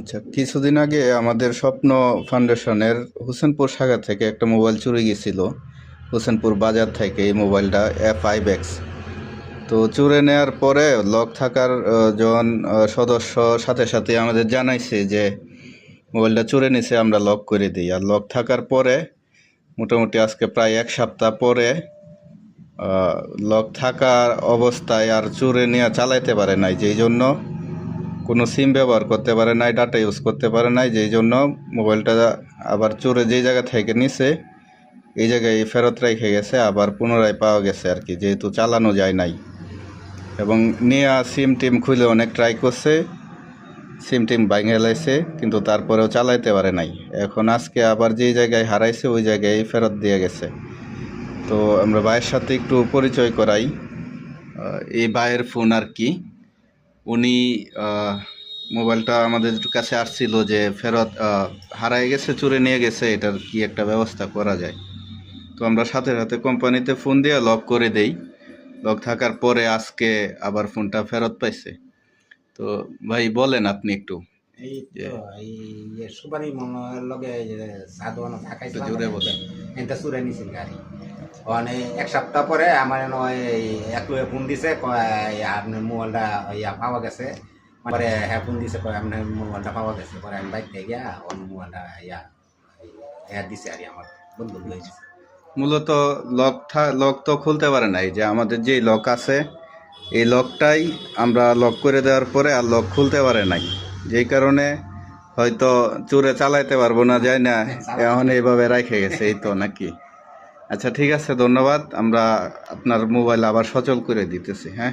আচ্ছা, কিছুদিন আগে আমাদের স্বপ্ন ফাউন্ডেশনের হোসেনপুর শাখা থেকে একটা মোবাইল চুরি গেছিল। হোসেনপুর বাজার থেকে এই মোবাইলটা F5X। তো চুরি নেওয়ার পরে লক থাকার জন সদস্য সাথে সাথে আমাদের জানাইছে যে মোবাইলটা চুরি নিছে, আমরা লক করে দিই। আর লক থাকার পরে মোটামুটি আজকে প্রায় এক সপ্তাহ পরে লক থাকার অবস্থায় আর চুরি নিয়ে চালাইতে পারে নাই, যেই জন্য কোনো সিম ব্যবহার করতে পারে নাই, ডাটা ইউজ করতে পারে নাই, যেই জন্য মোবাইলটা আবার চোরে যেই জায়গা থেকে নিছে এই জায়গায় ফেরত রেখে গেছে, আবার পুনরায় পাওয়া গেছে আর কি, যেহেতু চালানো যায় নাই। এবং নিয়ে সিম টিম খুলে অনেক ট্রাই করছে, সিম টিম ভাঙে লাইছে, কিন্তু তারপরেও চালাইতে পারে নাই। এখন আজকে আবার যেই জায়গায় হারাইছে ওই জায়গায় ফেরত দিয়ে গেছে। তো আমরা ভাইয়ের সাথে একটু পরিচয় করাই। এই ভাইয়ের ফোন আর কি। উনি মোবাইলটা আমাদের কাছে আসছিল যে ফেরত হারায় গেছে, চুরি নিয়ে গেছে, এটার কি একটা ব্যবস্থা করা যায়। তো আমরা সাথে সাথে কোম্পানিতে ফোন দিয়ে লক করে দেই। লক থাকার পরে আজকে আবার ফোনটা ফেরত পাইছে। তো ভাই বলেন আপনি একটু। এই যে তো এই সুপারি মনের লগে সাধুয়ানো একটু থাকাইছিলাম জোরে বলেন। এটা চুরে নিছিল গাড়ি। মানে এক সপ্তাহ পরে আমার নয় এক লোকে ফোন দিছে, কয় আপনার মোবাইলটা ইয়া পাওয়া গেছে। পরে হ্যাঁ ফোন দিছে, কয় আপনার মোবাইলটা পাওয়া গেছে। পরে আমি বাইক থেকে গিয়া ওর মোবাইলটা ইয়া দিছে আর আমার বন্ধু লই দিছে। মূলত লক তো খুলতে পারে নাই, যে আমাদের যেই লক আছে এই লকটাই আমরা লক করে দেওয়ার পরে আর লক খুলতে পারে নাই, যেই কারণে হয়তো চোরে চালাইতে পারবো না, যায় না, এখন এইভাবে রেখে গেছে, এই তো নাকি। আচ্ছা ঠিক আছে, ধন্যবাদ। আমরা আপনার মোবাইল আবার সচল করে দিতেছি। হ্যাঁ।